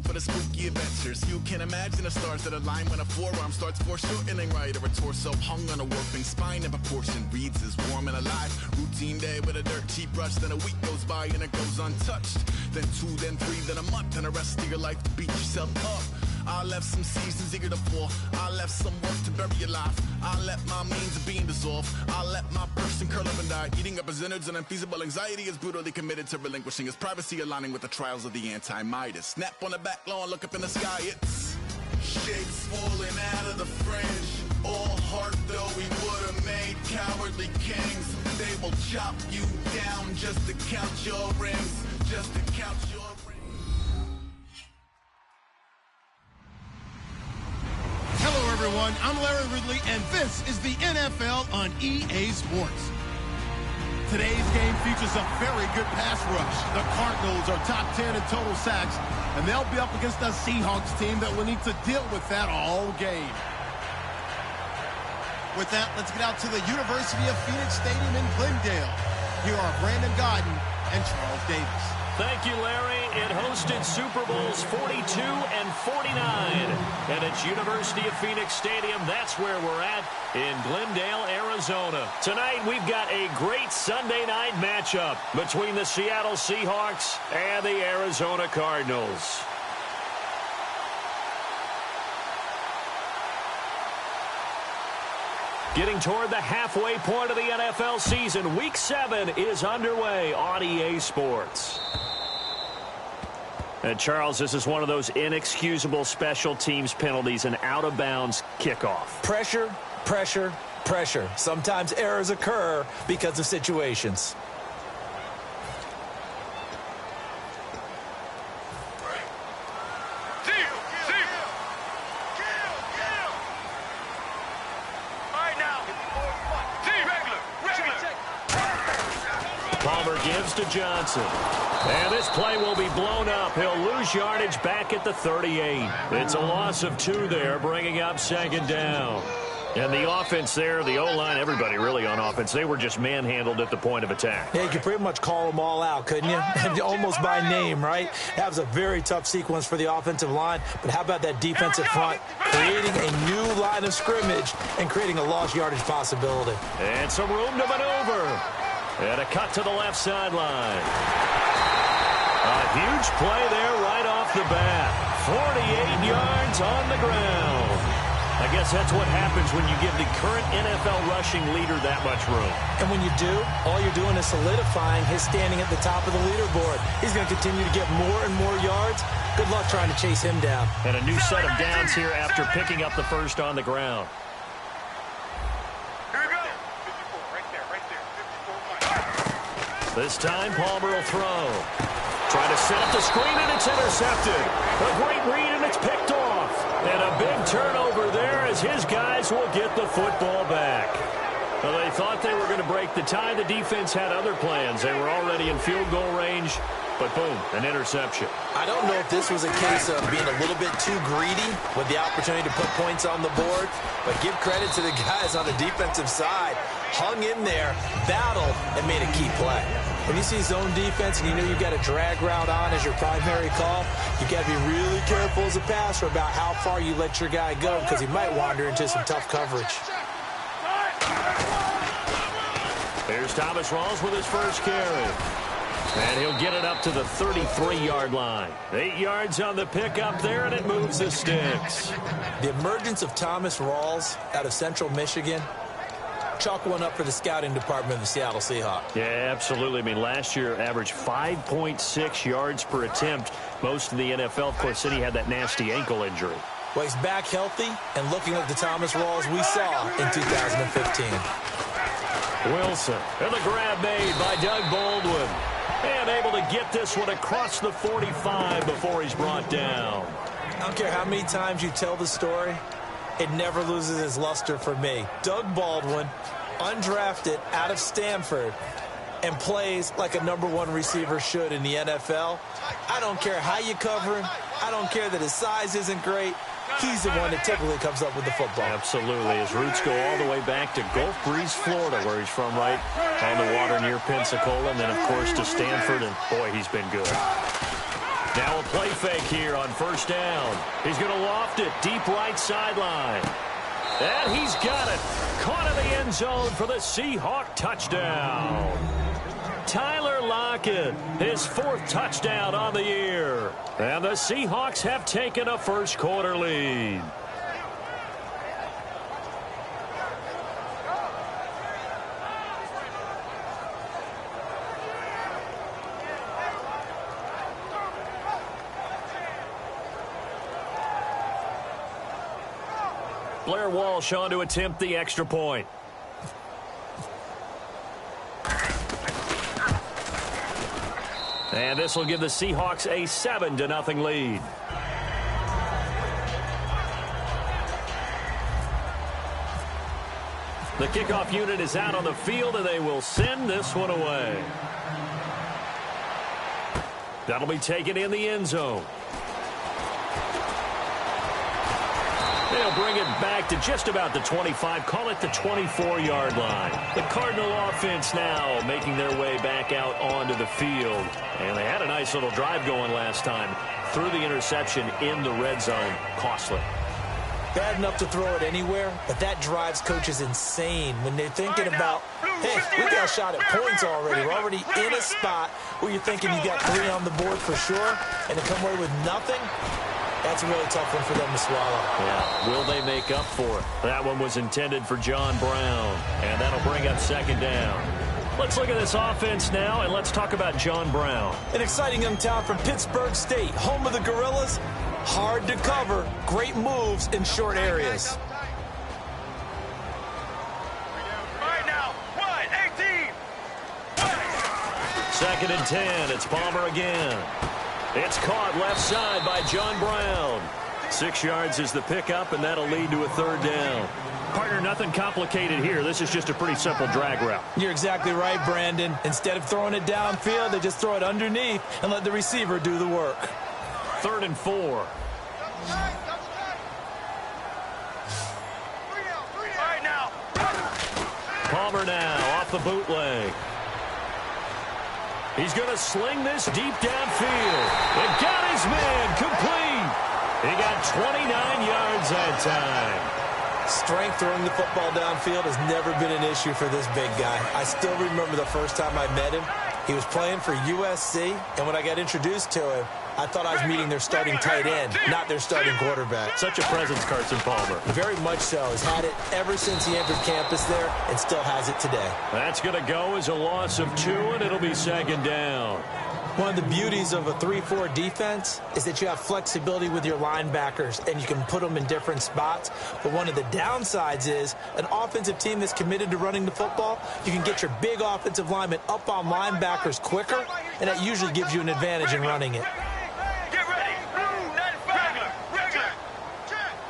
going for the spooky adventures. You can imagine the stars that align when a forearm starts foreshortening right, or a torso hung on a warping spine in proportion. Reads as warm and alive. Routine day with a dirt cheap brush. Then a week goes by and it goes untouched. Then 2, then 3, then a month, and the rest of your life to beat yourself up. I left some seasons eager to fall. I left some work to bury alive. I let my means of being dissolved. I let my person curl up and die. Eating up his innards and unfeasible anxiety is brutally committed to relinquishing his privacy, aligning with the trials of the anti-Midas. Snap on the back lawn, look up in the sky, it's shapes falling out of the fringe. All heart though we would've made cowardly kings. They will chop you down just to count your rings. Just to count your Hello, everyone. I'm Larry Ridley, and this is the NFL on EA Sports. Today's game features a very good pass rush. The Cardinals are top 10 in total sacks, and they'll be up against a Seahawks team that will need to deal with that all game. With that, let's get out to the University of Phoenix Stadium in Glendale. Here are Brandon Gaudin and Charles Davis. Thank you, Larry. It hosted Super Bowls 42 and 49. And it's University of Phoenix Stadium. That's where we're at in Glendale, Arizona. Tonight, we've got a great Sunday night matchup between the Seattle Seahawks and the Arizona Cardinals. Getting toward the halfway point of the NFL season, Week 7 is underway on EA Sports. And Charles, this is one of those inexcusable special teams penalties, an out-of-bounds kickoff. Pressure, pressure, pressure. Sometimes errors occur because of situations. Gives to Johnson. And this play will be blown up. He'll lose yardage back at the 38. It's a loss of 2 there, bringing up second down. And the offense there, the O-line, everybody really on offense, they were just manhandled at the point of attack. Yeah, you could pretty much call them all out, couldn't you? Almost by name, right? That was a very tough sequence for the offensive line. But how about that defensive front creating a new line of scrimmage and creating a lost yardage possibility? And some room to maneuver. And a cut to the left sideline. A huge play there right off the bat. 48 yards on the ground. I guess that's what happens when you give the current NFL rushing leader that much room. And when you do, all you're doing is solidifying his standing at the top of the leaderboard. He's going to continue to get more and more yards. Good luck trying to chase him down. And a new set of downs here after picking up the first on the ground. This time, Palmer will throw. Try to set up the screen, and it's intercepted. A great read, and it's picked off. And a big turnover there as his guys will get the football back. Well, they thought they were going to break the tie. The defense had other plans. They were already in field goal range, but boom, an interception. I don't know if this was a case of being a little bit too greedy with the opportunity to put points on the board, but give credit to the guys on the defensive side. Hung in there, battled, and made a key play. When you see zone defense and you know you've got a drag route on as your primary call, you got to be really careful as a passer about how far you let your guy go because he might wander into some tough coverage. There's Thomas Rawls with his first carry. And he'll get it up to the 33-yard line. 8 yards on the pickup there, and it moves the sticks. The emergence of Thomas Rawls out of Central Michigan, chalk one up for the scouting department of the Seattle Seahawks. Yeah, absolutely. I mean, last year averaged 5.6 yards per attempt. Most of the NFL, of course, said he had that nasty ankle injury. Well, he's back healthy and looking like the Thomas Rawls we saw in 2015. Wilson, and the grab made by Doug Baldwin. And able to get this one across the 45 before he's brought down. I don't care how many times you tell the story, it never loses its luster for me. Doug Baldwin, undrafted out of Stanford, and plays like a #1 receiver should in the NFL. I don't care how you cover him. I don't care that his size isn't great. He's the one that typically comes up with the football. Absolutely. His roots go all the way back to Gulf Breeze, Florida, where he's from, right on the water near Pensacola, and then, of course, to Stanford, and, boy, he's been good. Now a play fake here on first down. He's going to loft it deep right sideline. And he's got it. Caught in the end zone for the Seahawk touchdown. Tyler Lockett, his 4th touchdown on the year. And the Seahawks have taken a first quarter lead. Blair Walsh on to attempt the extra point. And this will give the Seahawks a 7-0 lead. The kickoff unit is out on the field, and they will send this one away. That'll be taken in the end zone. They'll bring it back to just about the 25, call it the 24-yard line. The Cardinal offense now making their way back out onto the field. And they had a nice little drive going last time. Threw the interception in the red zone. Costly. Bad enough to throw it anywhere, but that drives coaches insane when they're thinking about, hey, we got a shot at points already. We're already in a spot where you're thinking you got 3 on the board for sure, and to come away with nothing, that's a really tough one for them to swallow. Yeah. Will they make up for it? That one was intended for John Brown, and that'll bring up second down. Let's look at this offense now, and let's talk about John Brown. An exciting young talent from Pittsburgh State, home of the Gorillas. Hard to cover, great moves in short areas. Right now, 1-18. 2nd and 10. It's Palmer again. It's caught left side by John Brown. 6 yards is the pickup, and that'll lead to a 3rd down. Partner, nothing complicated here. This is just a pretty simple drag route. You're exactly right, Brandon. Instead of throwing it downfield, they just throw it underneath and let the receiver do the work. 3rd and 4. Right now. Palmer now off the bootleg. He's going to sling this deep downfield. It got his man complete. He got 29 yards that time. Strength throwing the football downfield has never been an issue for this big guy. I still remember the first time I met him. He was playing for USC, and when I got introduced to him, I thought I was meeting their starting tight end, not their starting quarterback. Such a presence, Carson Palmer. Very much so. He's had it ever since he entered campus there and still has it today. That's going to go as a loss of 2, and it'll be 2nd down. One of the beauties of a 3-4 defense is that you have flexibility with your linebackers and you can put them in different spots. But one of the downsides is an offensive team that's committed to running the football, you can get your big offensive linemen up on linebackers quicker, and that usually gives you an advantage in running it. Get ready. Blue 95. Regular.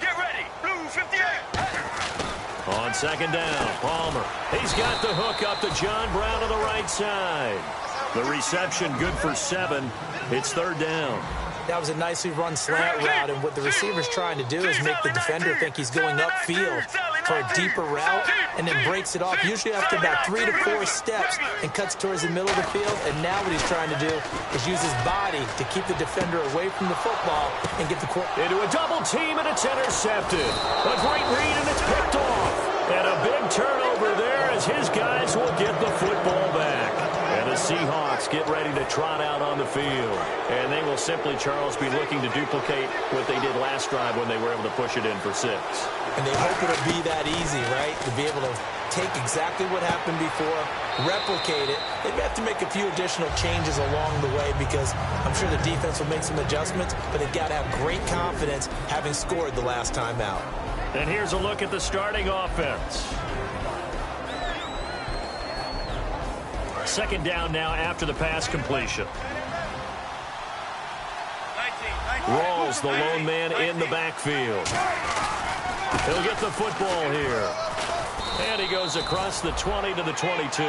Get ready. Blue 58. On 2nd down, Palmer. He's got the hook up to John Brown on the right side. The reception good for 7. It's 3rd down. That was a nicely run slant route, and what the receiver's trying to do is make the defender think he's going upfield for a deeper route and then breaks it off, usually after about 3 to 4 steps, and cuts towards the middle of the field. And now what he's trying to do is use his body to keep the defender away from the football and get the quarterback into a double team, and it's intercepted. A great read, and it's picked off. And a big turnover there as his guys will get the football back. And the Seahawks get ready to trot out on the field. And they will simply, Charles, be looking to duplicate what they did last drive when they were able to push it in for 6. And they hope it'll be that easy, right? To be able to take exactly what happened before, replicate it. They have to make a few additional changes along the way because I'm sure the defense will make some adjustments, but they've got to have great confidence having scored the last time out. And here's a look at the starting offense. 2nd down now after the pass completion. Rawls, the lone man in the backfield. He'll get the football here. And he goes across the 20 to the 22.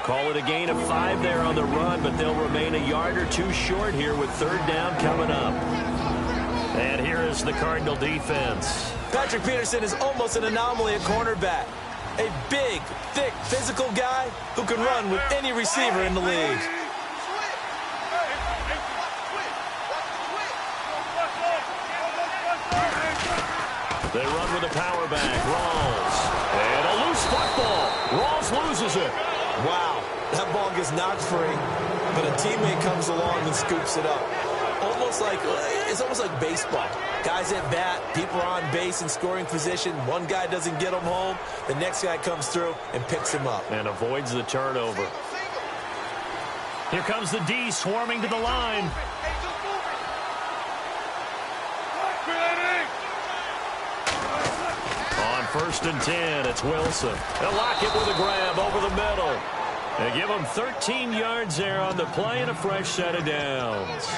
Call it a gain of 5 there on the run, but they'll remain a yard or 2 short here with 3rd down coming up. And here is the Cardinal defense. Patrick Peterson is almost an anomaly at cornerback. A big, thick, physical guy who can run with any receiver in the league. They run with a power back. Rawls. And a loose football. Rawls loses it. Wow, that ball gets knocked free, but a teammate comes along and scoops it up. It's almost like baseball. Guys at bat, people are on base in scoring position. One guy doesn't get him home. The next guy comes through and picks him up. And avoids the turnover. Here comes the D swarming to the line. On 1st and 10, it's Wilson. They'll lock it with a grab over the middle. They give him 13 yards there on the play and a fresh set of downs.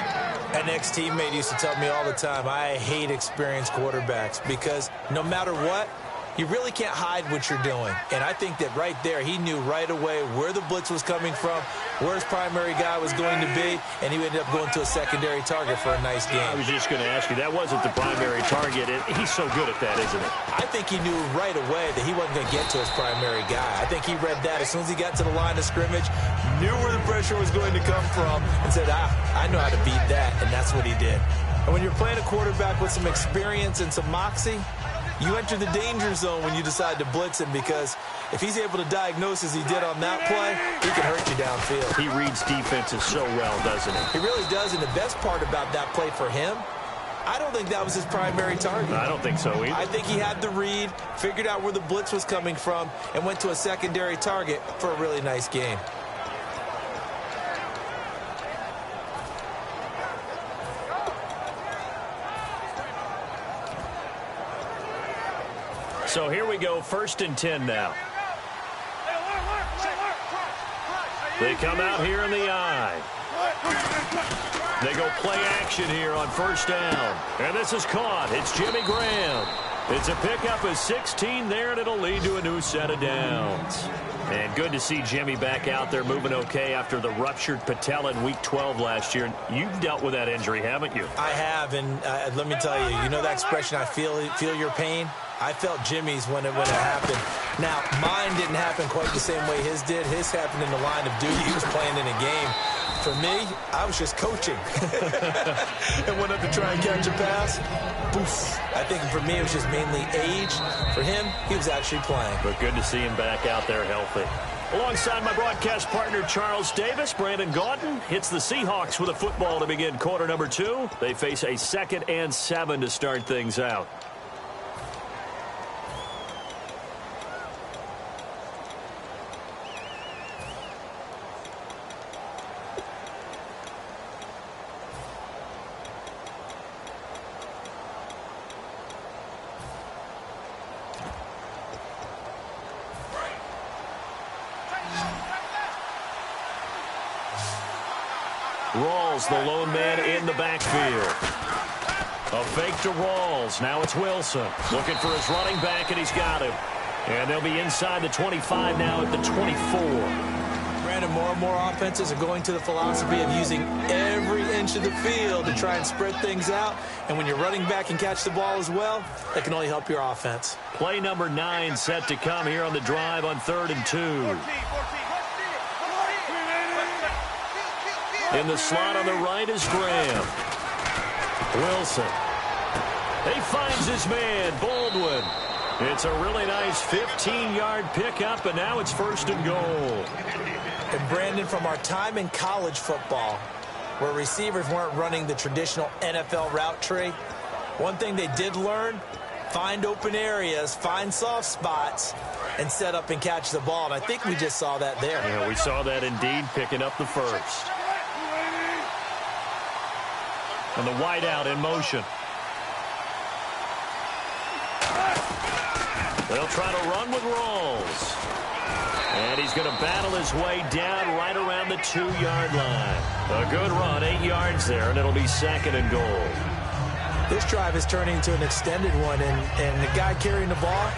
An ex-teammate used to tell me all the time, I hate experienced quarterbacks because no matter what, you really can't hide what you're doing. And I think that right there, he knew right away where the blitz was coming from, where his primary guy was going to be, and he ended up going to a secondary target for a nice game. I was just going to ask you, that wasn't the primary target. He's so good at that, isn't he? I think he knew right away that he wasn't going to get to his primary guy. I think he read that as soon as he got to the line of scrimmage, knew where the pressure was going to come from, and said, I know how to beat that, and that's what he did. And when you're playing a quarterback with some experience and some moxie, you enter the danger zone when you decide to blitz him, because if he's able to diagnose as he did on that play, he can hurt you downfield. He reads defenses so well, doesn't he? He really does, and the best part about that play for him, I don't think that was his primary target. I don't think so either. I think he had the read, figured out where the blitz was coming from, and went to a secondary target for a really nice game. So here we go, 1st and 10 now. They come out here in the I. They go play action here on 1st down. And this is caught. It's Jimmy Graham. It's a pickup of 16 there, and it'll lead to a new set of downs. And good to see Jimmy back out there moving okay after the ruptured patella in Week 12 last year. You've dealt with that injury, haven't you? I have, and let me tell you, you know that expression, I feel your pain? I felt Jimmy's when it happened. Now, mine didn't happen quite the same way his did. His happened in the line of duty. He was playing in a game. For me, I was just coaching. And went up to try and catch a pass. Poof. I think for me, it was just mainly age. For him, he was actually playing. But good to see him back out there healthy. Alongside my broadcast partner, Charles Davis, Brandon Gaudin hits the Seahawks with a football to begin quarter number 2. They face a 2nd and 7 to start things out. Rawls, the lone man in the backfield. A fake to Rawls. Now it's Wilson looking for his running back, and he's got him. And they'll be inside the 25 now at the 24. Brandon, more and more offenses are going to the philosophy of using every inch of the field to try and spread things out. And when you're running back and catch the ball as well, that can only help your offense. Play number 9 set to come here on the drive on 3rd and 2. In the slot on the right is Graham. Wilson. He finds his man, Baldwin. It's a really nice 15-yard pickup, and now it's 1st and goal. And Brandon, from our time in college football, where receivers weren't running the traditional NFL route tree, one thing they did learn, find open areas, find soft spots, and set up and catch the ball. And I think we just saw that there. Yeah, we saw that indeed, picking up the first. And the wideout in motion. They'll try to run with Rawls. And he's going to battle his way down right around the 2-yard line. A good run, 8 yards there, and it'll be 2nd and goal. This drive is turning into an extended one, and the guy carrying the ball,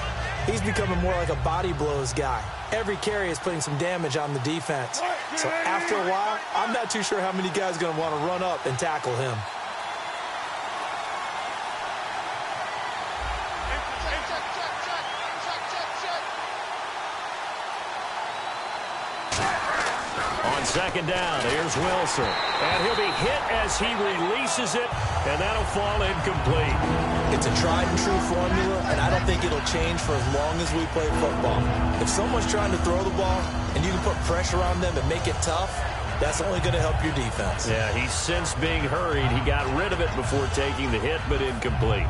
he's becoming more like a body blows guy. Every carry is putting some damage on the defense. So after a while, I'm not too sure how many guys are going to want to run up and tackle him. second down. Here's Wilson. And he'll be hit as he releases it, and that'll fall incomplete. It's a tried-and-true formula, and I don't think it'll change for as long as we play football. If someone's trying to throw the ball and you can put pressure on them and make it tough, that's only going to help your defense. Yeah, he's since being hurried. He got rid of it before taking the hit, but incomplete.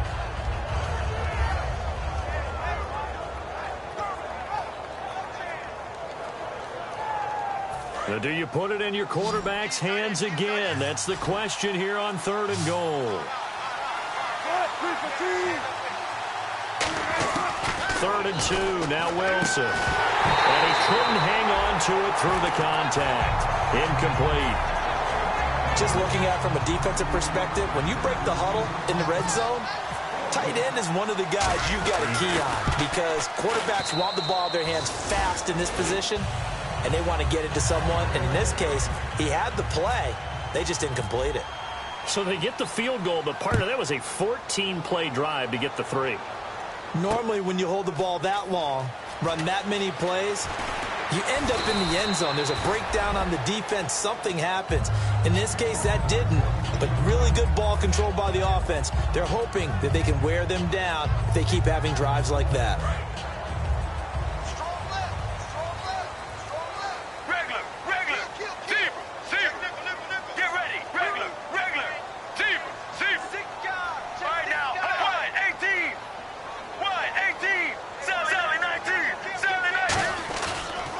Now, do you put it in your quarterback's hands again? That's the question here on 3rd and goal. 3rd and 2, now Wilson. And he couldn't hang on to it through the contact. Incomplete. Just looking at it from a defensive perspective, when you break the huddle in the red zone, tight end is one of the guys you've got to key on because quarterbacks want the ball in their hands fast in this position, and they want to get it to someone. And in this case, he had the play. They just didn't complete it. So they get the field goal, but part of that was a 14-play drive to get the 3. Normally, when you hold the ball that long, run that many plays, you end up in the end zone. There's a breakdown on the defense. Something happens. In this case, that didn't, but really good ball control by the offense. They're hoping that they can wear them down if they keep having drives like that.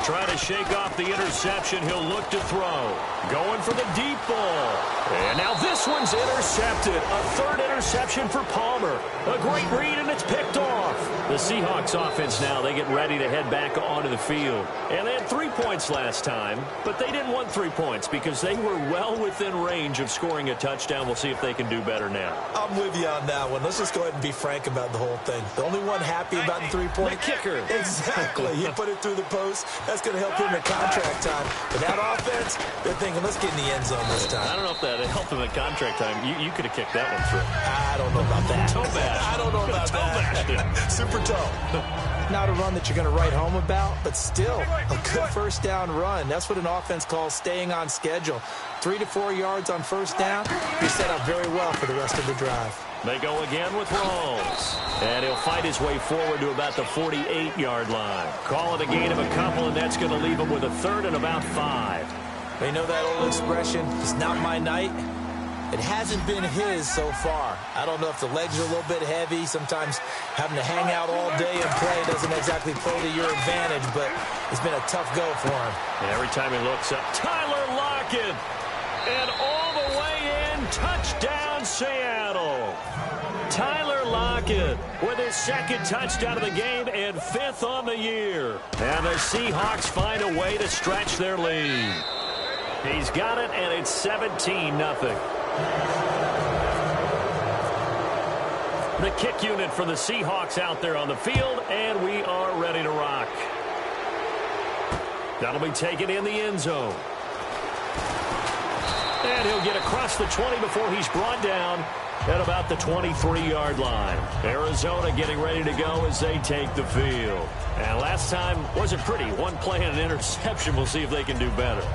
Trying to shake off the interception. He'll look to throw. Going for the deep ball. And now this one's intercepted. A 3rd interception for Palmer. A great read, and it's picked off. The Seahawks offense now, they get ready to head back onto the field. And they had 3 points last time, but they didn't want 3 points because they were well within range of scoring a touchdown. We'll see if they can do better now. I'm with you on that one. Let's just go ahead and be frank about the whole thing. The only one happy about the 3-point. The kicker. Exactly. He put it through the post. That's going to help him at contract time. But that offense, they're thinking, let's get in the end zone this time. I don't know if that helped him at contract time. You could have kicked that one through. I don't know about that. Toe bash. I don't know about that. Super toe. Not a run that you're going to write home about, but still a good first down run. That's what an offense calls staying on schedule. 3 to 4 yards on first down. You're set up very well for the rest of the drive. They go again with Rawls. And he'll fight his way forward to about the 48-yard line. Call it a gain of a couple, and that's going to leave him with a 3rd and about 5. They know that old expression, it's not my night. It hasn't been his so far. I don't know if the legs are a little bit heavy. Sometimes having to hang out all day and play doesn't exactly play to your advantage, but it's been a tough go for him. And every time he looks up, Tyler Lockett. And all the way in, touchdown Seattle. Tyler Lockett with his 2nd touchdown of the game and 5th on the year. And the Seahawks find a way to stretch their lead. He's got it, and it's 17-0. The kick unit for the Seahawks out there on the field, and we are ready to rock. That'll be taken in the end zone. And he'll get across the 20 before he's brought down at about the 23-yard line. Arizona getting ready to go as they take the field. And last time wasn't pretty. One play and an interception. We'll see if they can do better.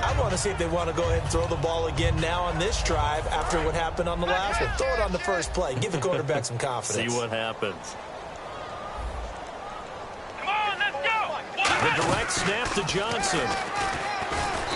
I want to see if they want to go ahead and throw the ball again now on this drive after what happened on the last one. Throw it on the first play. Give the quarterback some confidence. See what happens. Come on, let's go. The direct snap to Johnson.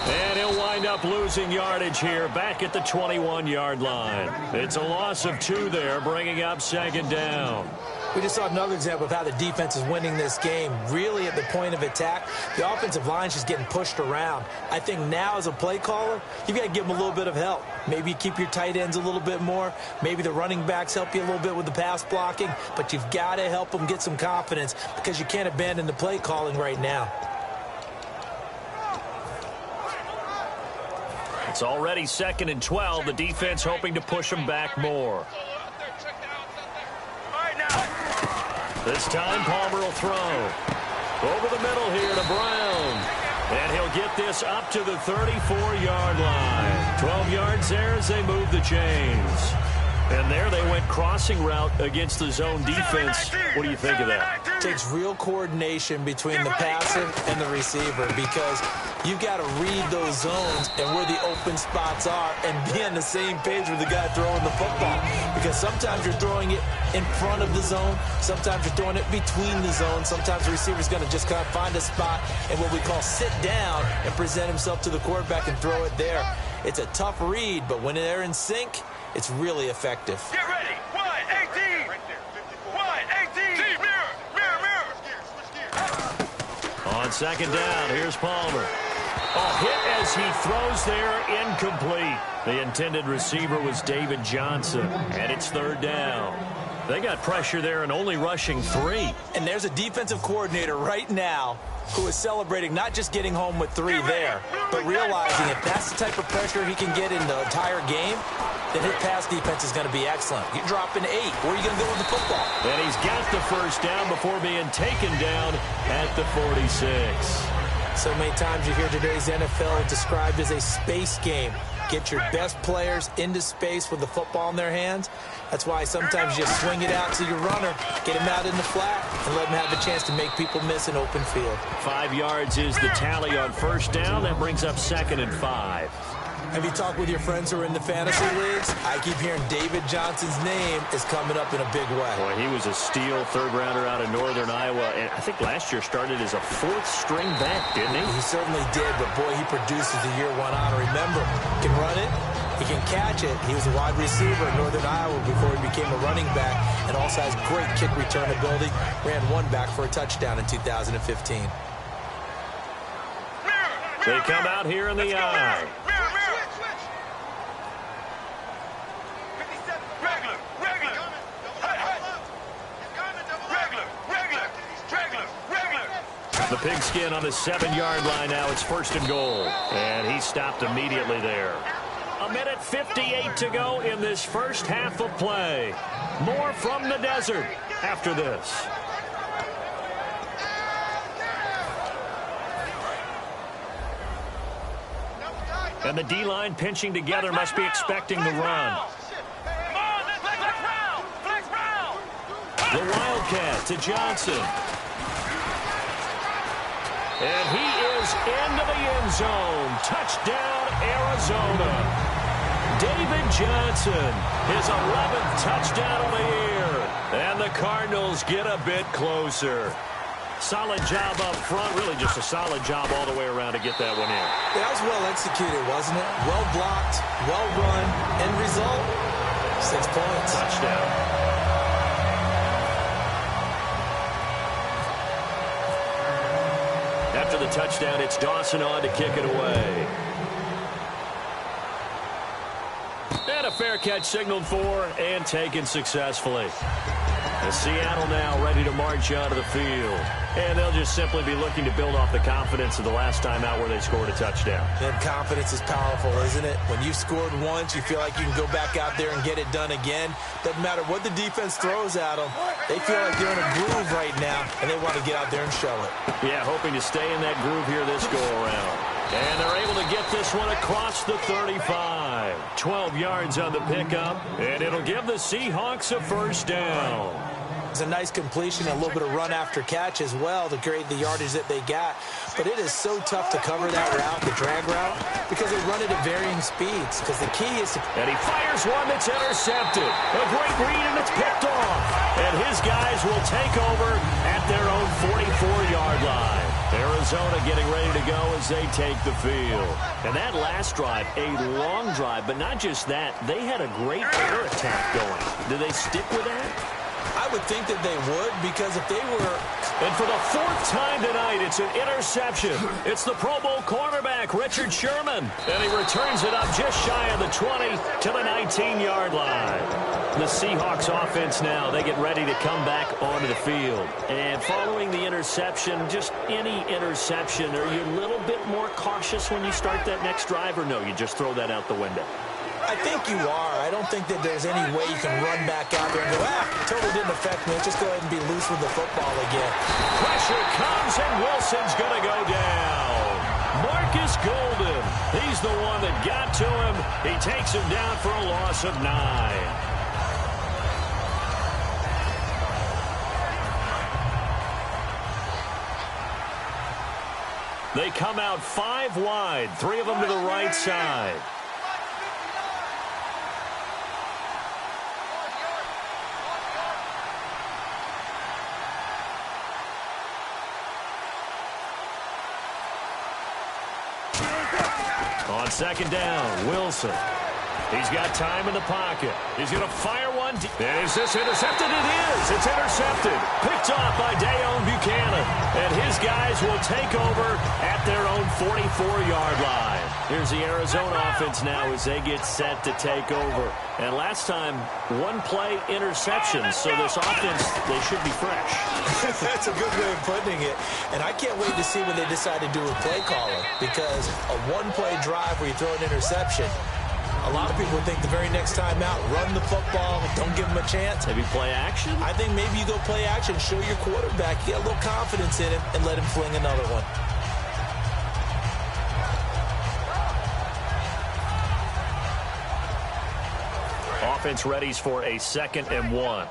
And he'll wind up losing yardage here back at the 21-yard line. It's a loss of 2 there, bringing up 2nd down. We just saw another example of how the defense is winning this game. Really at the point of attack, the offensive line's just getting pushed around. I think now as a play caller, you've got to give them a little bit of help. Maybe keep your tight ends a little bit more. Maybe the running backs help you a little bit with the pass blocking. But you've got to help them get some confidence because you can't abandon the play calling right now. It's already 2nd and 12. The defense hoping to push them back more. This time, Palmer will throw. Over the middle here to Brown. And he'll get this up to the 34-yard line. 12 yards there as they move the chains. And there they went crossing route against the zone defense. What do you think of that? Takes real coordination between the passer and the receiver because you've got to read those zones and where the open spots are and be on the same page with the guy throwing the football. Because sometimes you're throwing it in front of the zone. Sometimes you're throwing it between the zones. Sometimes the receiver's going to just kind of find a spot and what we call sit down and present himself to the quarterback and throw it there. It's a tough read, but when they're in sync, it's really effective. Get ready. 1-18. Right there. 1-18. Mirror. On second down, here's Palmer. A hit as he throws there, incomplete. The intended receiver was David Johnson, and it's third down. They got pressure there and only rushing 3. And there's a defensive coordinator right now who is celebrating not just getting home with 3 there, but realizing if that's the type of pressure he can get in the entire game, then his pass defense is going to be excellent. You're dropping 8. Where are you going to go with the football? And he's got the first down before being taken down at the 46. So many times you hear today's NFL described as a space game. Get your best players into space with the football in their hands. That's why sometimes you just swing it out to your runner, get him out in the flat, and let him have a chance to make people miss an open field. 5 yards is the tally on first down. That brings up 2nd and 5. Have you talked with your friends who are in the fantasy leagues? I keep hearing David Johnson's name is coming up in a big way. Boy, he was a steal third-rounder out of Northern Iowa. And I think last year started as a 4th-string back, didn't he? He certainly did, but boy, he produces the year 1 honor. Remember, he can run it, he can catch it. He was a wide receiver in Northern Iowa before he became a running back, and also has great kick return ability. Ran one back for a touchdown in 2015. They come out here in the eye. The pigskin on the 7-yard line now. It's 1st and goal. And he stopped immediately there. 1:58 to go in this first half of play. More from the desert after this. And the D-line pinching together must be expecting the run. The Wildcat to Johnson. And he is into the end zone. Touchdown, Arizona. David Johnson, his 11th touchdown of the year. And the Cardinals get a bit closer. Solid job up front. Really just a solid job all the way around to get that one in. That was well executed, wasn't it? Well blocked, well run. End result, 6 points. Touchdown. After the touchdown, it's Dawson on to kick it away. And a fair catch signaled for and taken successfully. And Seattle now ready to march out of the field. And they'll just simply be looking to build off the confidence of the last time out where they scored a touchdown. And confidence is powerful, isn't it? When you've scored once, you feel like you can go back out there and get it done again. Doesn't matter what the defense throws at them. They feel like they're in a groove right now, and they want to get out there and show it. Yeah, hoping to stay in that groove here this go-around. And they're able to get this one across the 35. 12 yards on the pickup, and it'll give the Seahawks a first down. It's a nice completion, a little bit of run after catch as well to create the yardage that they got. But it is so tough to cover that route, the drag route, because they run it at varying speeds. Because the key is to... And he fires one that's intercepted. A great read, and it's picked off. And his guys will take over at their own 44-yard line. Arizona getting ready to go as they take the field. And that last drive, a long drive, but not just that. They had a great air attack going. Do they stick with that? I would think that they would, because if they were... And for the 4th time tonight, it's an interception. It's the Pro Bowl cornerback, Richard Sherman. And he returns it up just shy of the 20 to the 19-yard line. The Seahawks offense now, they get ready to come back onto the field. And following the interception, just any interception, are you a little bit more cautious when you start that next drive, or no, you just throw that out the window? I think you are. I don't think that there's any way you can run back out there and go, totally didn't affect me. Let's just go ahead and be loose with the football again. Pressure comes, and Wilson's going to go down. Marcus Golden, he's the one that got to him. He takes him down for a loss of 9. They come out 5 wide, 3 of them to the right side. On second down, Wilson. He's got time in the pocket. He's going to fire one. Is this intercepted? It is. It's intercepted. Picked off by Dayon Buchanan. And his guys will take over at their own 44-yard line. Here's the Arizona offense now as they get set to take over. And last time, 1-play interception. So this offense, they should be fresh. That's a good way of putting it. And I can't wait to see when they decide to do a play calling. Because a 1-play drive where you throw an interception, a lot of people think the very next time out, run the football, don't give them a chance. Maybe play action? I think maybe you go play action, show your quarterback, get a little confidence in him, and let him fling another one. Offense readies for a 2nd and 1.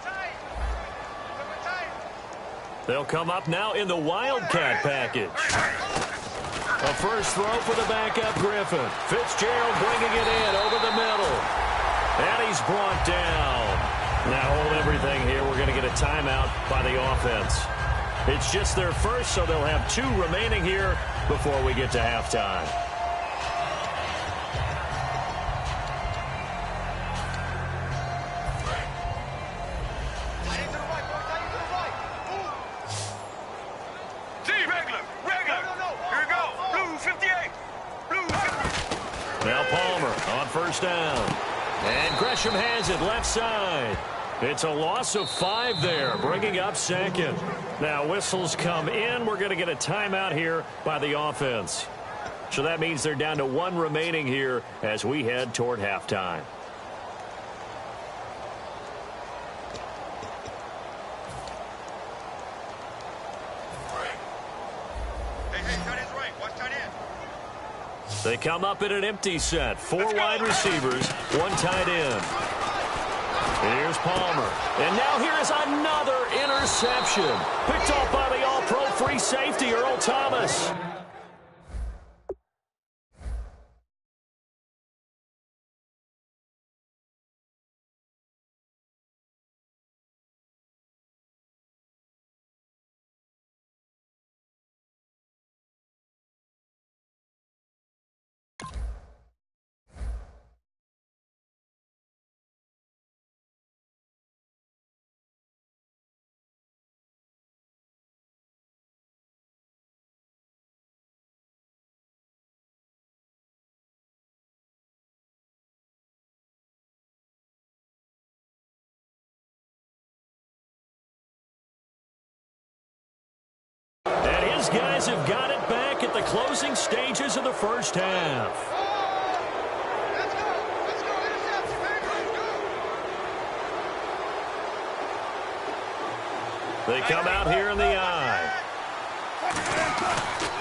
They'll come up now in the Wildcat package. A first throw for the backup Griffin. Fitzgerald bringing it in over the middle. And he's brought down. Now hold everything here. We're going to get a timeout by the offense. It's just their first, so they'll have 2 remaining here before we get to halftime. Now Palmer on first down. And Gresham has it left side. It's a loss of 5 there, bringing up 2nd. Now whistles come in. We're going to get a timeout here by the offense. So that means they're down to 1 remaining here as we head toward halftime. They come up in an empty set. 4 wide receivers, 1 tight end. Here's Palmer. And now here is another interception. Picked off by the all-pro free safety, Earl Thomas. And his guys have got it back at the closing stages of the first half. They come out here in the eye.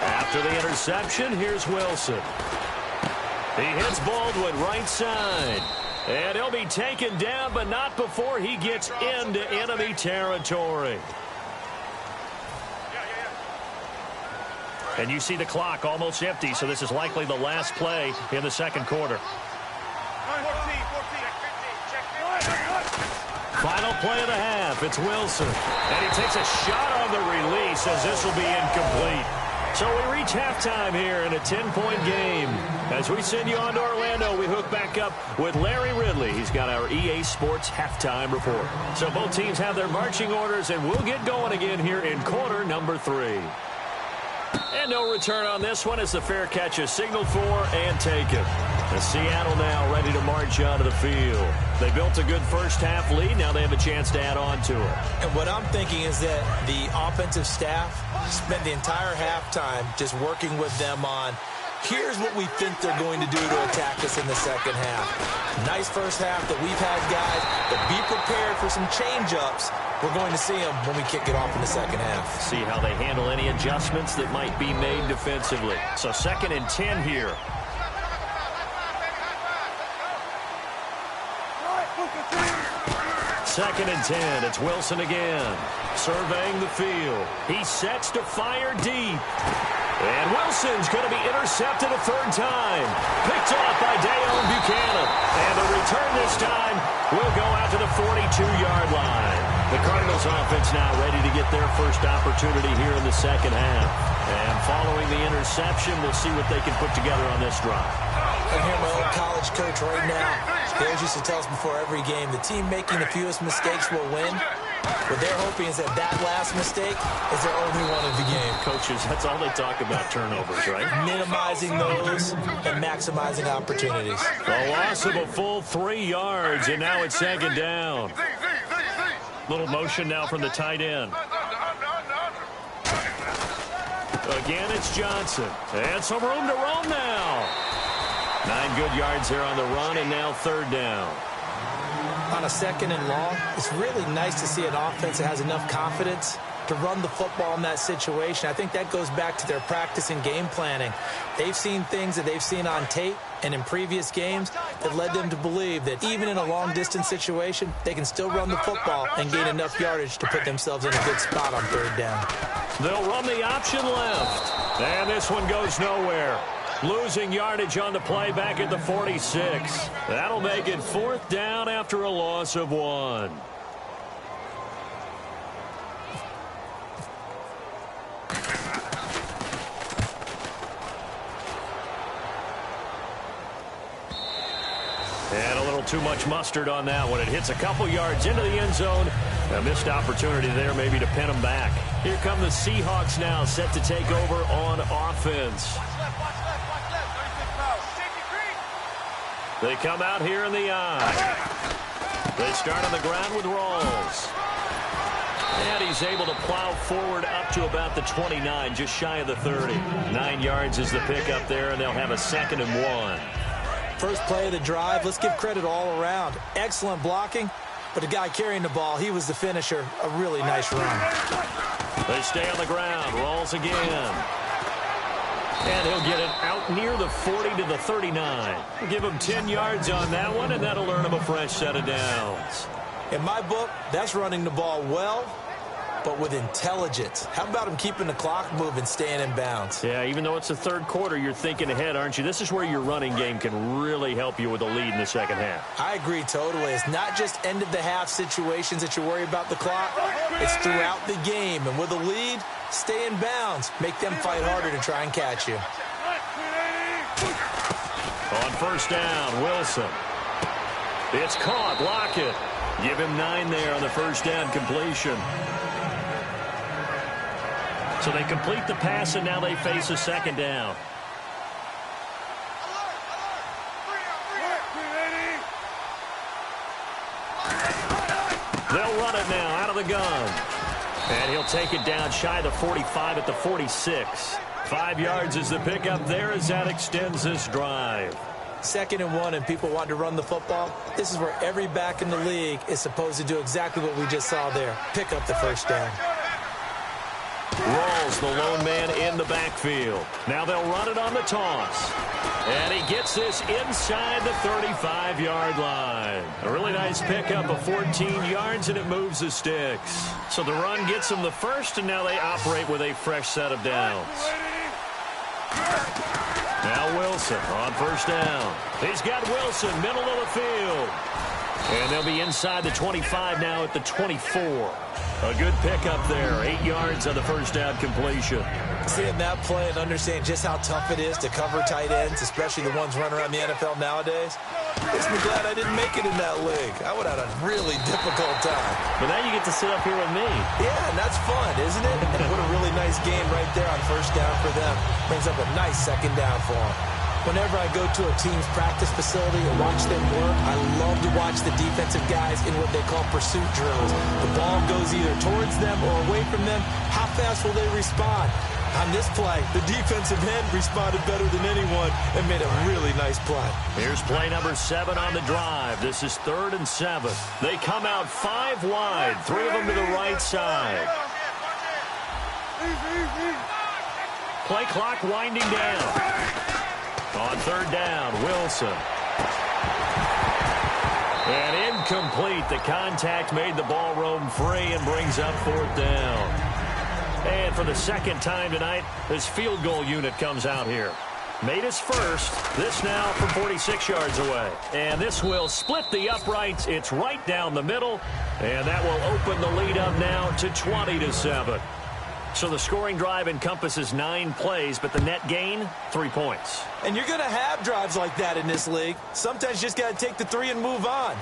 After the interception, here's Wilson. He hits Baldwin right side. And he'll be taken down, but not before he gets into enemy territory. And you see the clock almost empty, so this is likely the last play in the second quarter. Final play of the half. It's Wilson. And he takes a shot on the release as this will be incomplete. So we reach halftime here in a 10-point game. As we send you on to Orlando, we hook back up with Larry Ridley. He's got our EA Sports halftime report. So both teams have their marching orders, and we'll get going again here in quarter number 3. And no return on this one as the fair catch is signaled for and taken. And Seattle now ready to march onto the field. They built a good first half lead. Now they have a chance to add on to it. And what I'm thinking is that the offensive staff spent the entire halftime just working with them on, here's what we think they're going to do to attack us in the second half. Nice first half that we've had, guys, but be prepared for some change-ups. We're going to see them when we kick it off in the second half. See how they handle any adjustments that might be made defensively. So 2nd and 10 here. Second and 10. It's Wilson again. Surveying the field. He sets to fire deep. And Wilson's going to be intercepted a third time. Picked off by Dayon Buchanan. And the return this time will go out to the 42-yard line. The Cardinals offense now ready to get their first opportunity here in the second half. And following the interception, we'll see what they can put together on this drive. I hear my old college coach right now. They always used to tell us before every game, the team making the fewest mistakes will win. What they're hoping is that last mistake is their only one of the game. Coaches, that's all they talk about, turnovers, right? Minimizing those and maximizing opportunities. A loss of a full 3 yards, and now it's second down. Little motion now from the tight end. Again, it's Johnson. And some room to roam now. 9 good yards there on the run, and now third down. On a second and long, it's really nice to see an offense that has enough confidence to run the football in that situation. I think that goes back to their practice and game planning. They've seen things that they've seen on tape and in previous games that led them to believe that even in a long-distance situation, they can still run the football and gain enough yardage to put themselves in a good spot on third down. They'll run the option left. And this one goes nowhere. Losing yardage on the play back at the 46. That'll make it fourth down after a loss of 1. And a little too much mustard on that one. It hits a couple yards into the end zone. A missed opportunity there maybe to pin them back. Here come the Seahawks now, set to take over on offense. They come out here in the eye. They start on the ground with Rawls. And he's able to plow forward up to about the 29, just shy of the 30. 9 yards is the pickup there, and they'll have a 2nd and 1. First play of the drive, let's give credit all around. Excellent blocking, but the guy carrying the ball, he was the finisher. A really nice run. They stay on the ground. Rawls again. And he'll get it out near the 40 to the 39. Give him 10 yards on that one, and that'll earn him a fresh set of downs. In my book, that's running the ball well, but with intelligence. How about him keeping the clock moving, staying in bounds? Yeah, even though it's the third quarter, you're thinking ahead, aren't you? This is where your running game can really help you with a lead in the second half. I agree totally. It's not just end-of-the-half situations that you worry about the clock. It's throughout the game. And with a lead, stay in bounds. Make them fight harder to try and catch you. On first down, Wilson. It's caught. Lockett. Give him 9 there on the first down completion. So they complete the pass, and now they face a second down. They'll run it now out of the gun. And he'll take it down shy of the 45 at the 46. 5 yards is the pickup there as that extends this drive. 2nd and 1, and people want to run the football. This is where every back in the league is supposed to do exactly what we just saw there. Pick up the first down. Rawls, the lone man in the backfield. Now they'll run it on the toss. And he gets this inside the 35-yard line. A really nice pickup of 14 yards, and it moves the sticks. So the run gets them the first, and now they operate with a fresh set of downs. Now Wilson on first down. He's got Wilson, middle of the field. And they'll be inside the 25 now at the 24. A good pickup there. 8 yards on the first down completion. Seeing that play and understanding just how tough it is to cover tight ends, especially the ones running around the NFL nowadays, makes me glad I didn't make it in that league. I would have had a really difficult time. But now you get to sit up here with me. Yeah, and that's fun, isn't it? And what a really nice game right there on first down for them. Brings up a nice second down for them. Whenever I go to a team's practice facility and watch them work, I love to watch the defensive guys in what they call pursuit drills. The ball goes either towards them or away from them. How fast will they respond? On this play, the defensive end responded better than anyone and made a really nice play. Here's play number 7 on the drive. This is 3rd and 7. They come out 5 wide, 3 of them to the right side. Play clock winding down. On 3rd down, Wilson. And incomplete. The contact made the ball roam free and brings up 4th down. And for the second time tonight, this field goal unit comes out here. Made his first. This now from 46 yards away. And this will split the uprights. It's right down the middle. And that will open the lead up now to 20-7. So the scoring drive encompasses 9 plays, but the net gain, 3 points. And you're going to have drives like that in this league. Sometimes you just got to take the 3 and move on.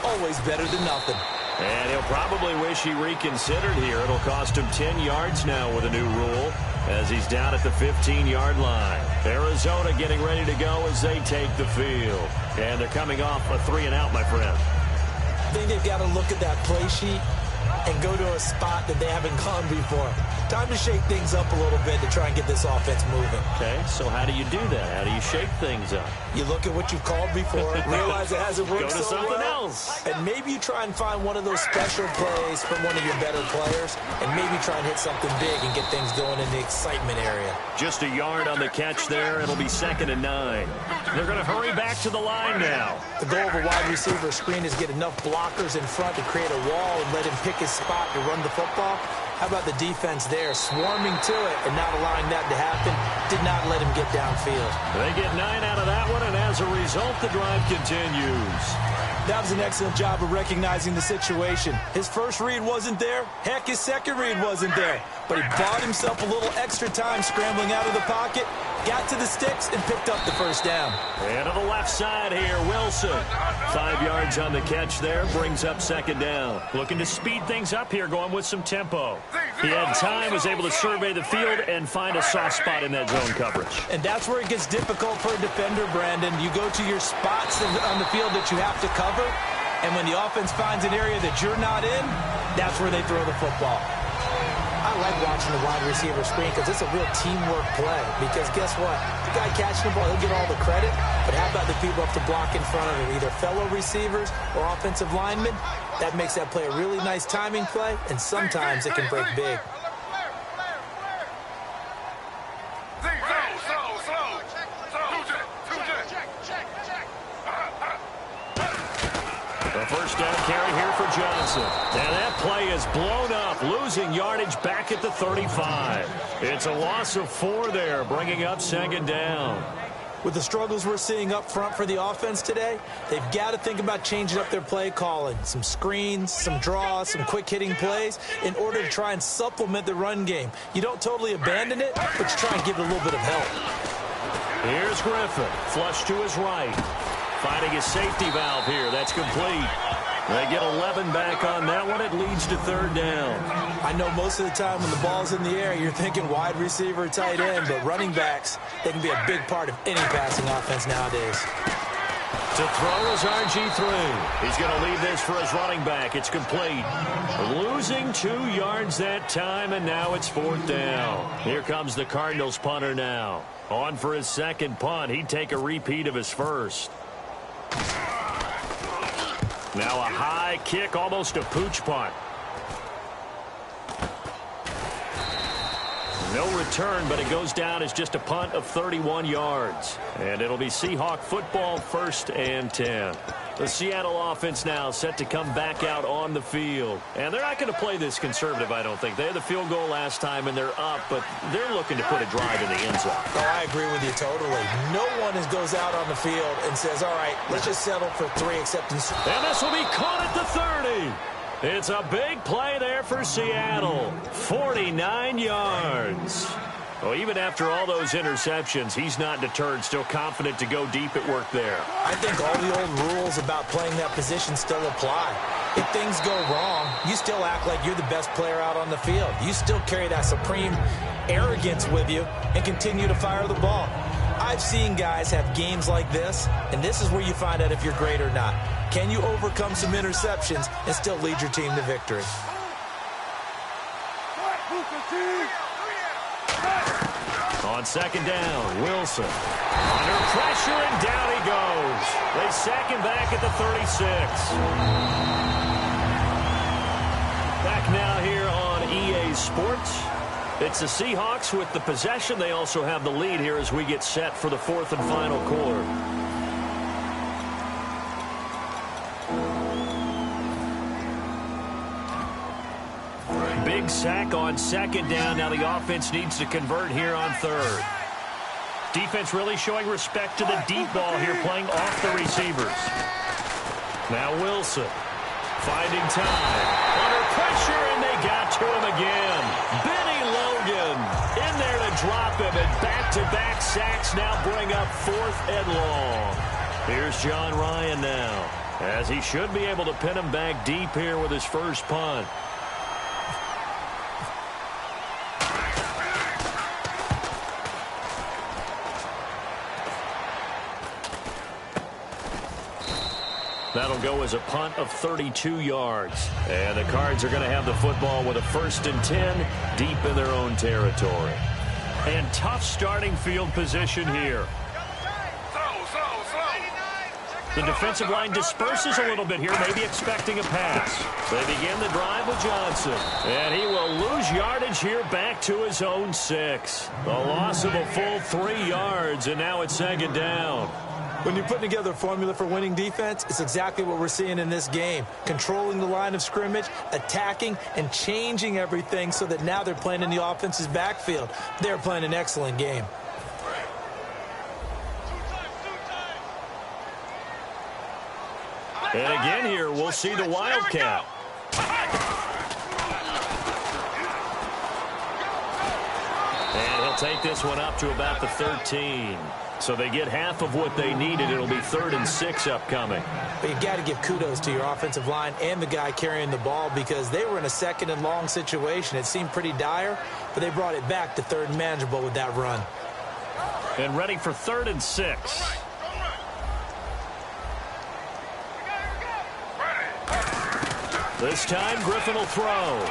Always better than nothing. And he'll probably wish he reconsidered here. It'll cost him 10 yards now with a new rule as he's down at the 15-yard line. Arizona getting ready to go as they take the field. And they're coming off a 3-and-out, my friend. I think they've got to look at that play sheet and go to a spot that they haven't gone before. Time to shake things up a little bit to try and get this offense moving. Okay, so how do you do that? How do you shake things up? You look at what you've called before, realize it hasn't worked Go to so something well, else. and maybe you try and find one of those special plays from one of your better players, and maybe try and hit something big and get things going in the excitement area. Just a yard on the catch there. It'll be 2nd and 9. They're going to hurry back to the line now. The goal of a wide receiver screen is get enough blockers in front to create a wall and let him pick his spot to run the football. How about the defense there, swarming to it and not allowing that to happen? Did not let him get downfield. They get 9 out of that one, and as a result, the drive continues. That was an excellent job of recognizing the situation. His first read wasn't there. Heck, his second read wasn't there. But he bought himself a little extra time scrambling out of the pocket, got to the sticks, and picked up the first down. And to the left side here, Wilson. 5 yards on the catch there, brings up 2nd down. Looking to speed things up here, going with some tempo. He had time, was able to survey the field and find a soft spot in that zone coverage. And that's where it gets difficult for a defender, Brandon. You go to your spots on the field that you have to cover, and when the offense finds an area that you're not in, that's where they throw the football. I like watching the wide receiver screen because it's a real teamwork play. Because guess what? The guy catching the ball, he'll get all the credit. But how about the people up to block in front of him, either fellow receivers or offensive linemen? That makes that play a really nice timing play, and sometimes it can break big. The first down carry here for Johnson. And that play is blown up, losing yardage back at the 35. It's a loss of 4 there, bringing up 2nd down. With the struggles we're seeing up front for the offense today, they've got to think about changing up their play calling. Some screens, some draws, some quick-hitting plays in order to try and supplement the run game. You don't totally abandon it, but you try and give it a little bit of help. Here's Griffin, flush to his right. Finding his safety valve here. That's complete. They get 11 back on that one. It leads to 3rd down. I know most of the time when the ball's in the air, you're thinking wide receiver, tight end, but running backs, they can be a big part of any passing offense nowadays. To throw is RG3. He's going to leave this for his running back. It's complete. Losing 2 yards that time, and now it's 4th down. Here comes the Cardinals punter now. On for his 2nd punt. He'd take a repeat of his first. Now a high kick, almost a pooch punt. No return, but it goes down as just a punt of 31 yards. And it'll be Seahawk football, 1st and 10. The Seattle offense now set to come back out on the field. And they're not going to play this conservative, I don't think. They had the field goal last time, and they're up, but they're looking to put a drive in the end zone. Oh, I agree with you totally. No one goes out on the field and says, all right, let's just settle for 3 acceptance. And this will be caught at the 30. It's a big play there for Seattle. 49 yards. Well, even after all those interceptions, he's not deterred, still confident to go deep at work there. I think all the old rules about playing that position still apply. If things go wrong, you still act like you're the best player out on the field. You still carry that supreme arrogance with you and continue to fire the ball. I've seen guys have games like this, and this is where you find out if you're great or not. Can you overcome some interceptions and still lead your team to victory? On 2nd down, Wilson. Under pressure, and down he goes. They sack him back at the 36. Back now here on EA Sports. It's the Seahawks with the possession. They also have the lead here as we get set for the 4th and final quarter. big sack on second down. Now the offense needs to convert here on third. Defense really showing respect to the deep ball here, playing off the receivers. Now Wilson finding time. Under pressure, and they got to him again. Benny Logan in there to drop him, and back-to-back sacks now bring up 4th and long. Here's John Ryan now, as he should be able to pin him back deep here with his first punt. That'll go as a punt of 32 yards. And the Cards are going to have the football with a 1st and 10 deep in their own territory. And tough starting field position here. The defensive line disperses a little bit here, maybe expecting a pass. They begin the drive with Johnson. And he will lose yardage here back to his own 6. A loss of a full 3 yards, and now it's 2nd down. When you're putting together a formula for winning defense, it's exactly what we're seeing in this game. Controlling the line of scrimmage, attacking, and changing everything so that now they're playing in the offense's backfield. They're playing an excellent game. And again here, we'll see the Wildcat. And he'll take this one up to about the 13. So they get half of what they needed. It'll be 3rd and 6 upcoming. But you've got to give kudos to your offensive line and the guy carrying the ball, because they were in a 2nd and long situation. It seemed pretty dire, but they brought it back to 3rd and manageable with that run. And ready for 3rd and 6. This time, Griffin will throw.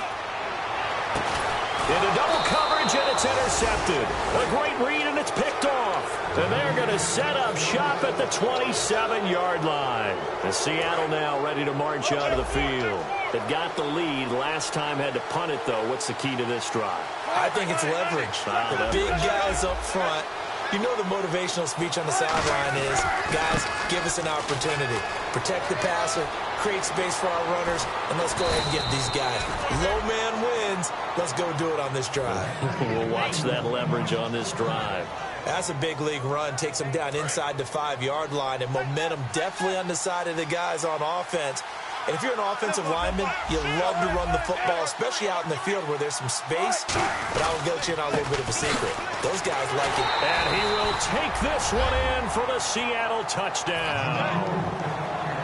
Into double coverage, and it's intercepted. A great read, and it's picked off. And they're going to set up shop at the 27-yard line. And Seattle now ready to march out of the field. They've got the lead. Last time had to punt it, though. What's the key to this drive? I think it's leverage. The big guys up front. You know the motivational speech on the sideline is, guys, give us an opportunity. Protect the passer, create space for our runners, and let's go ahead and get these guys. Low man wins. Let's go do it on this drive. We'll watch that leverage on this drive. That's a big league run. Takes them down inside the 5-yard line, and momentum definitely on the side of the guys on offense. And if you're an offensive lineman, you love to run the football, especially out in the field where there's some space. But I will get you in on a little bit of a secret. Those guys like it. And he will take this one in for the Seattle touchdown.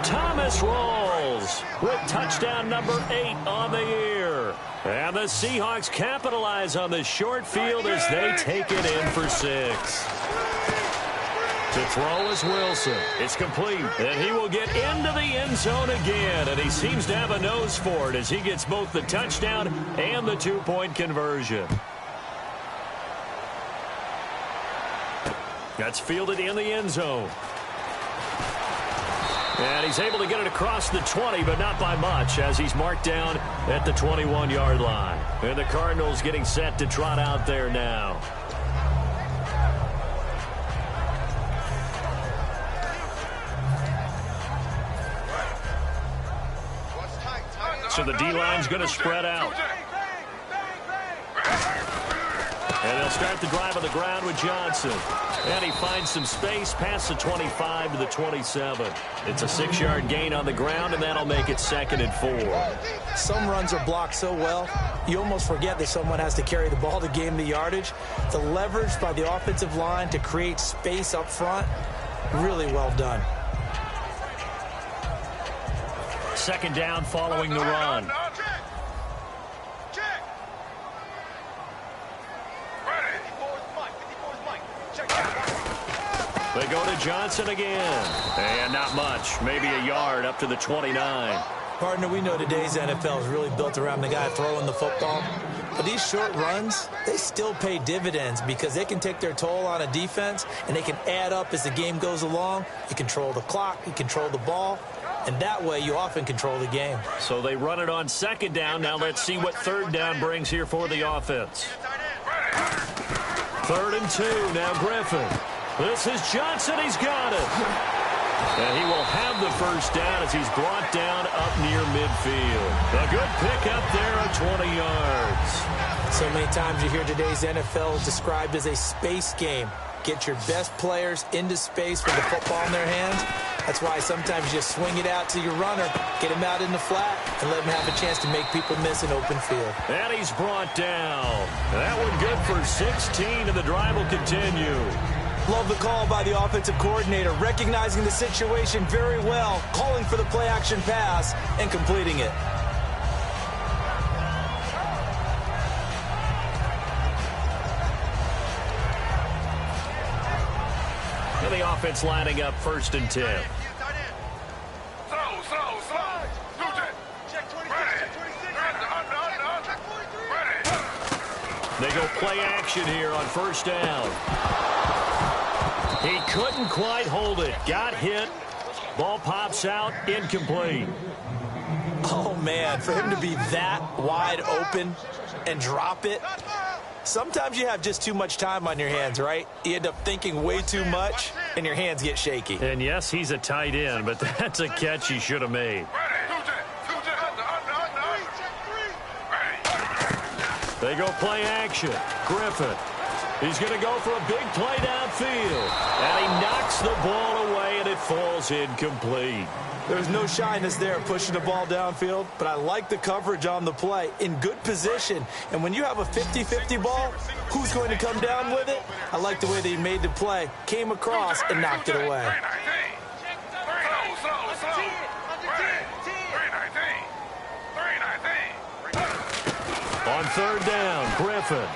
Thomas Rawls with touchdown number 8 on the year. And the Seahawks capitalize on the short field as they take it in for 6. To throw is Wilson. It's complete. And he will get into the end zone again. And he seems to have a nose for it as he gets both the touchdown and the 2-point conversion. That's fielded in the end zone. And he's able to get it across the 20, but not by much, as he's marked down at the 21-yard line. And the Cardinals getting set to trot out there now. So the D-line's going to spread out. And they'll start the drive on the ground with Johnson. And he finds some space past the 25 to the 27. It's a 6-yard gain on the ground, and that'll make it 2nd and 4. Some runs are blocked so well, you almost forget that someone has to carry the ball to gain the yardage. The leverage by the offensive line to create space up front, really well done. 2nd down following the run. They go to Johnson again. And not much. Maybe a yard up to the 29. Partner, we know today's NFL is really built around the guy throwing the football. But these short runs, they still pay dividends because they can take their toll on a defense, and they can add up as the game goes along. You control the clock, you control the ball, and that way you often control the game. So they run it on 2nd down. Now let's see what 3rd down brings here for the offense. 3rd and 2. Now Griffin. This is Johnson. He's got it. And he will have the first down as he's brought down up near midfield. A good pickup there at 20 yards. So many times you hear today's NFL described as a space game. Get your best players into space with the football in their hands. That's why sometimes you just swing it out to your runner, get him out in the flat, and let him have a chance to make people miss an open field. And he's brought down. That one good for 16, and the drive will continue. Love the call by the offensive coordinator, recognizing the situation very well, calling for the play-action pass, and completing it. And the offense lining up 1st and 10. They go play action here on 1st down. He couldn't quite hold it. Got hit. Ball pops out. Incomplete. Oh, man, for him to be that wide open and drop it. Sometimes you have just too much time on your hands, right? You end up thinking way too much, and your hands get shaky. And, yes, he's a tight end, but that's a catch he should have made. They go play action. Griffin. He's going to go for a big play downfield. And he knocks the ball away, and it falls incomplete. There's no shyness there pushing the ball downfield, but I like the coverage on the play. In good position. And when you have a 50-50 ball, who's going to come down with it? I like the way that he made the play, came across, and knocked it away. On 3rd down, Griffin.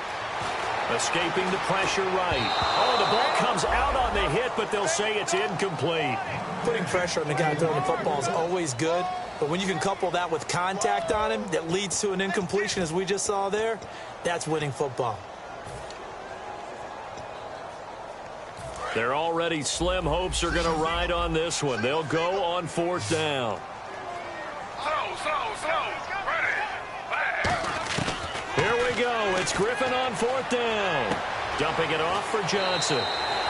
Escaping the pressure right. Oh, the ball comes out on the hit, but they'll say it's incomplete. Putting pressure on the guy throwing the football is always good, but when you can couple that with contact on him that leads to an incompletion, as we just saw there, that's winning football. They're already slim hopes are going to ride on this one. They'll go on 4th down. Here we go. It's Griffin on 4th down. Dumping it off for Johnson.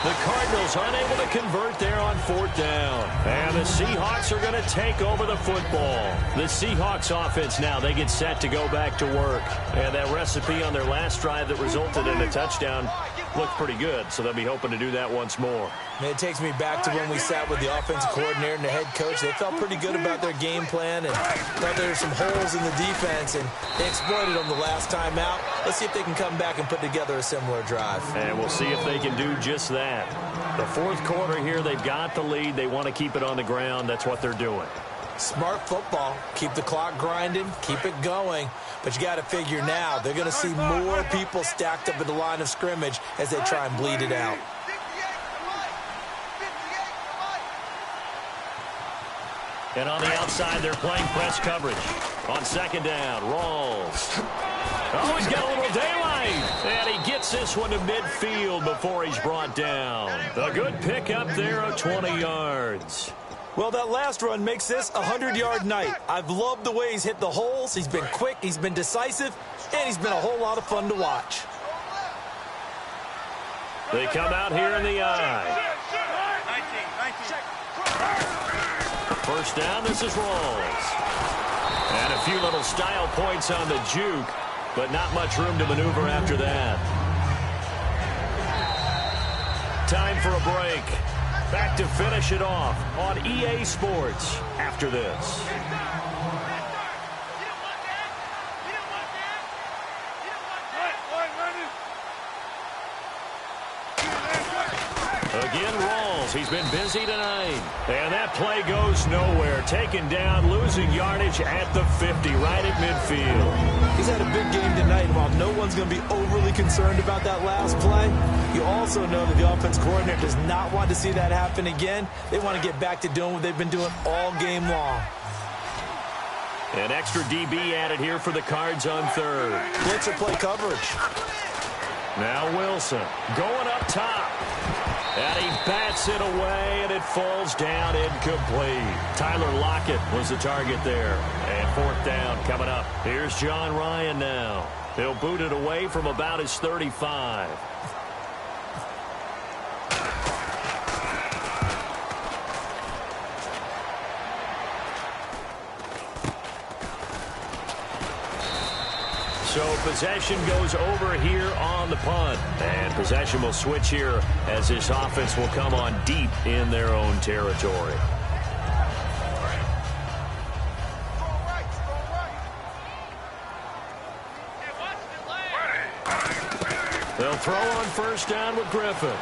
The Cardinals unable to convert there on 4th down. And the Seahawks are going to take over the football. The Seahawks offense now, they get set to go back to work. And that recipe on their last drive that resulted in a touchdown looked pretty good, so they'll be hoping to do that once more. And it takes me back to when we sat with the offensive coordinator and the head coach. They felt pretty good about their game plan and thought there were some holes in the defense, and they exploited them the last time out. Let's see if they can come back and put together a similar drive. And we'll see if they can do just that. The 4th quarter here, they've got the lead. They want to keep it on the ground. That's what they're doing. Smart football. Keep the clock grinding. Keep it going. But you got to figure now, they're going to see more people stacked up at the line of scrimmage as they try and bleed it out. And on the outside, they're playing press coverage. On 2nd down, Rawls. Oh, he's got a little daylight. And he gets this one to midfield before he's brought down. A good pickup there of 20 yards. Well, that last run makes this a 100-yard night. I've loved the way he's hit the holes. He's been quick, he's been decisive, and he's been a whole lot of fun to watch. They come out here in the eye. 1st down, this is Rawls. And a few little style points on the juke, but not much room to maneuver after that. Time for a break. Back to finish it off on EA Sports after this. Again, Rawls. He's been busy tonight. And that play goes nowhere. Taken down, losing yardage at the 50, right at midfield. He's had a big game tonight, and while no one's going to be overly concerned about that last play, you also know that the offense coordinator does not want to see that happen again. They want to get back to doing what they've been doing all game long. An extra DB added here for the Cards on 3rd. Blitzer play coverage. Now Wilson going up top. And he bats it away, and it falls down incomplete. Tyler Lockett was the target there. And 4th down coming up. Here's John Ryan now. He'll boot it away from about his 35. So possession goes over here on the punt. And possession will switch here as this offense will come on deep in their own territory. They'll throw on first down with Griffin.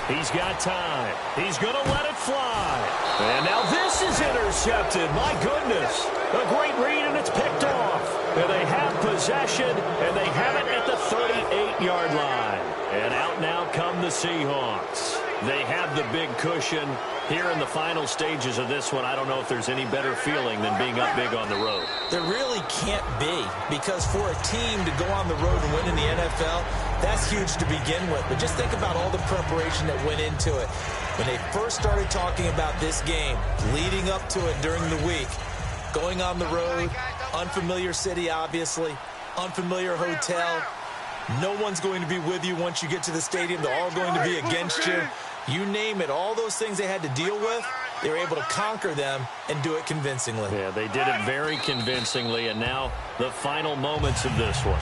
He's got time. He's going to let it fly. And now this is intercepted. My goodness. A great read, and it's picked off. And they have possession, and they have it at the 38-yard line. And out now come the Seahawks. They have the big cushion. Here in the final stages of this one, I don't know if there's any better feeling than being up big on the road. There really can't be, because for a team to go on the road and win in the NFL, that's huge to begin with. But just think about all the preparation that went into it. When they first started talking about this game, leading up to it during the week, going on the road, unfamiliar city, obviously, unfamiliar hotel. No one's going to be with you once you get to the stadium. They're all going to be against you. You name it, all those things they had to deal with, they were able to conquer them and do it convincingly. Yeah, they did it very convincingly, and now the final moments of this one.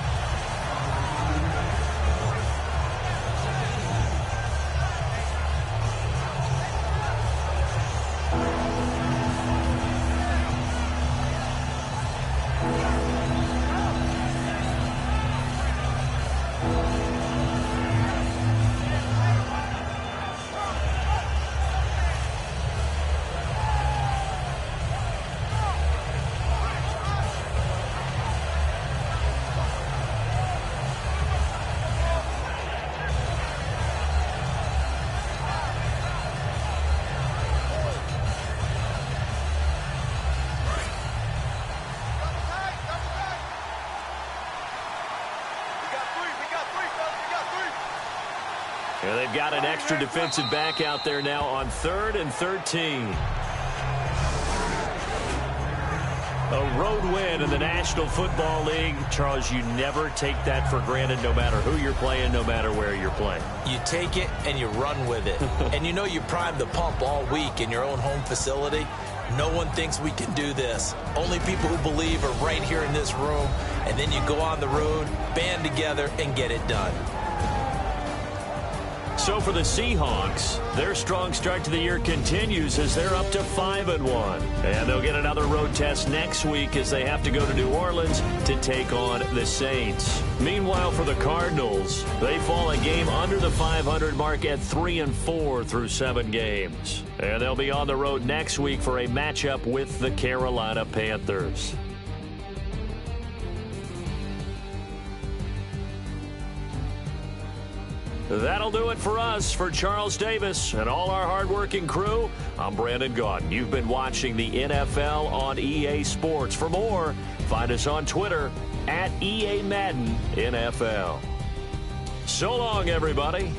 Yeah, they've got an extra defensive back out there now on 3rd and 13. A road win in the National Football League. Charles, you never take that for granted no matter who you're playing, no matter where you're playing. You take it and you run with it. And you know you primed the pump all week in your own home facility. No one thinks we can do this. Only people who believe are right here in this room. And then you go on the road, band together, and get it done. So for the Seahawks, their strong start to the year continues as they're up to 5-1. And they'll get another road test next week as they have to go to New Orleans to take on the Saints. Meanwhile, for the Cardinals, they fall a game under the 500 mark at 3-4 through 7 games. And they'll be on the road next week for a matchup with the Carolina Panthers. That'll do it for us. For Charles Davis and all our hardworking crew, I'm Brandon Gaudin. You've been watching the NFL on EA Sports. For more, find us on Twitter @EA Madden NFL. So long, everybody.